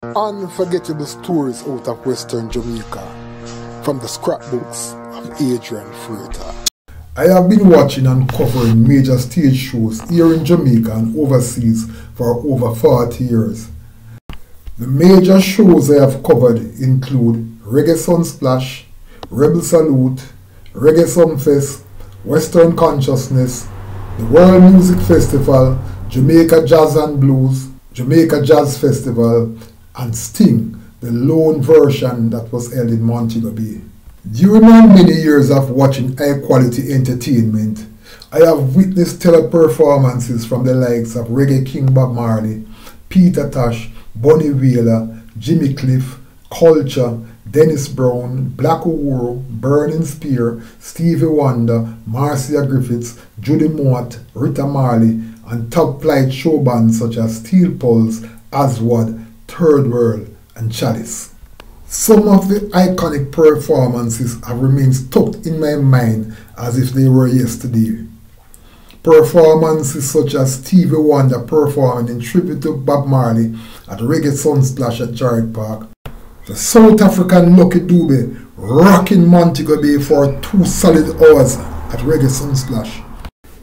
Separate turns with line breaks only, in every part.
Unforgettable stories out of Western Jamaica from the scrapbooks of Adrian Freighter. I have been watching and covering major stage shows here in Jamaica and overseas for over 40 years. The major shows I have covered include Reggae Sunsplash, Rebel Salute, Reggae Sumfest, Western Consciousness, the World Music Festival, Jamaica Jazz and Blues, Jamaica Jazz Festival, and Sting, the lone version that was held in Montego Bay. During my many years of watching high-quality entertainment, I have witnessed stellar performances from the likes of Reggae King Bob Marley, Peter Tosh, Bunny Wailer, Jimmy Cliff, Culture, Dennis Brown, Black Uhuru, Burning Spear, Stevie Wonder, Marcia Griffiths, Judy Mott, Rita Marley, and top-flight show bands such as Steel Pulse, Aswad, Third World, and Chalice. Some of the iconic performances have remained stuck in my mind as if they were yesterday. Performances such as Stevie Wonder performing in tribute to Bob Marley at Reggae Sunsplash at Jarrett Park. The South African Lucky Dube rocking Montego Bay for 2 solid hours at Reggae Sunsplash.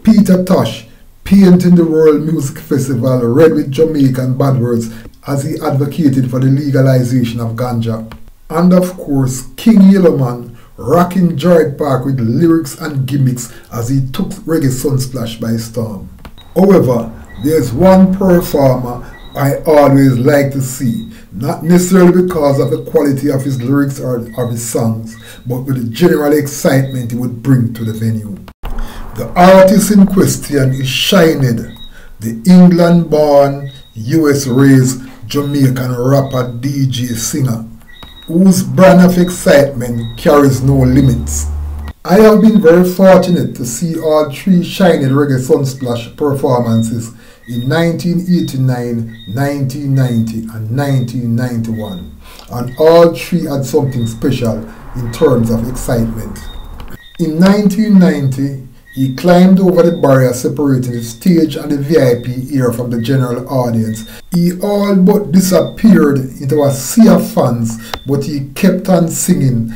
Peter Tosh painting the World Music Festival red with Jamaican bad words as he advocated for the legalization of ganja. And of course, King Yellowman rocking Jarrett Park with lyrics and gimmicks as he took Reggae Sunsplash by storm. However, there's one performer I always like to see, not necessarily because of the quality of his lyrics or of his songs, but with the general excitement he would bring to the venue. The artist in question is Shinehead, the England-born, US-raised Jamaican rapper, DJ, singer, whose brand of excitement carries no limits. I have been very fortunate to see all 3 Shinehead Reggae Sunsplash performances in 1989, 1990 and 1991, and all 3 had something special in terms of excitement. In 1990, he climbed over the barrier separating the stage and the VIP area from the general audience. He all but disappeared into a sea of fans, but he kept on singing,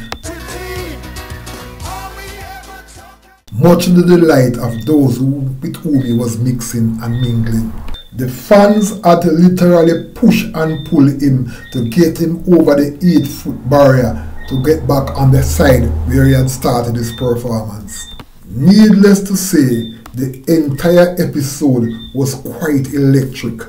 much to the delight of those with whom he was mixing and mingling. The fans had to literally push and pull him to get him over the 8-foot barrier to get back on the side where he had started his performance. Needless to say, the entire episode was quite electric.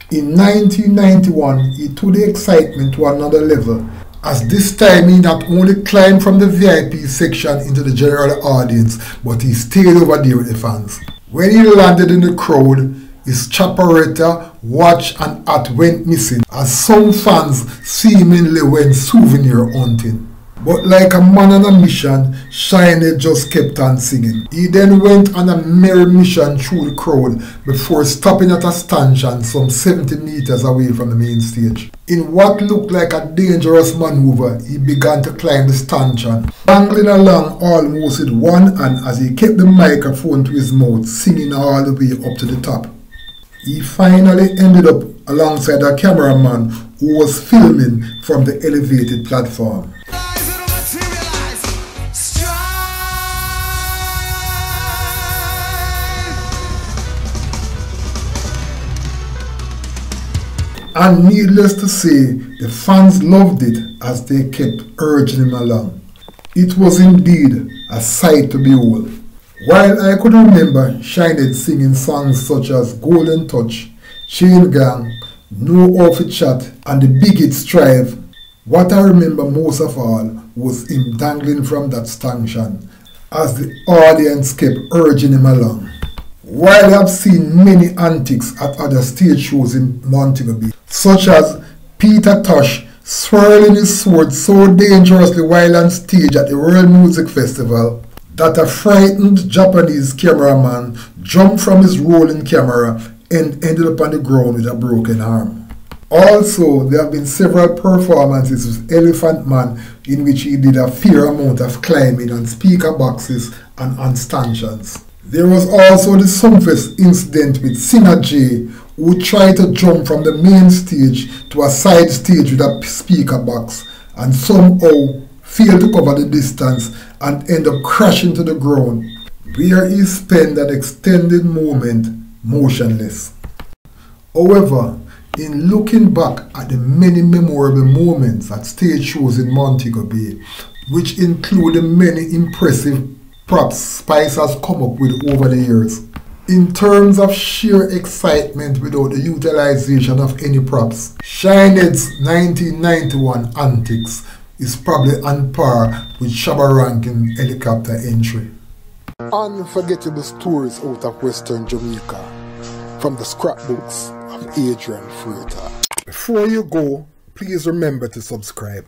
In 1991, he took the excitement to another level, as this time he not only climbed from the VIP section into the general audience, but he stayed over there with the fans. When he landed in the crowd, his chaparetta, watch and hat went missing, as some fans seemingly went souvenir hunting. But like a man on a mission, Shinehead just kept on singing. He then went on a merry mission through the crowd before stopping at a stanchion some 70 meters away from the main stage. In what looked like a dangerous maneuver, he began to climb the stanchion, dangling along almost with one hand as he kept the microphone to his mouth, singing all the way up to the top. He finally ended up alongside a cameraman who was filming from the elevated platform. And needless to say, the fans loved it as they kept urging him along. It was indeed a sight to behold. While I could remember Shinehead singing songs such as Golden Touch, Chain Gang, No Outfit Shot, and The Big Hit Strive, what I remember most of all was him dangling from that stanchion as the audience kept urging him along. While I have seen many antics at other stage shows in Montego Bay, such as Peter Tosh swirling his sword so dangerously while on stage at the World Music Festival that a frightened Japanese cameraman jumped from his rolling camera and ended up on the ground with a broken arm. Also, there have been several performances with Elephant Man in which he did a fair amount of climbing on speaker boxes and on stanchions. There was also the Sumfest incident with Singer J, who try to jump from the main stage to a side stage with a speaker box and somehow fail to cover the distance and end up crashing to the ground, where he spent an extended moment motionless. However, in looking back at the many memorable moments at stage shows in Montego Bay, which include the many impressive props Spice has come up with over the years, in terms of sheer excitement without the utilization of any props, Shinehead's 1991 antics is probably on par with Shabba Rankin's helicopter entry. Unforgettable stories out of Western Jamaica from the scrapbooks of Adrian Freighter. Before you go, please remember to subscribe.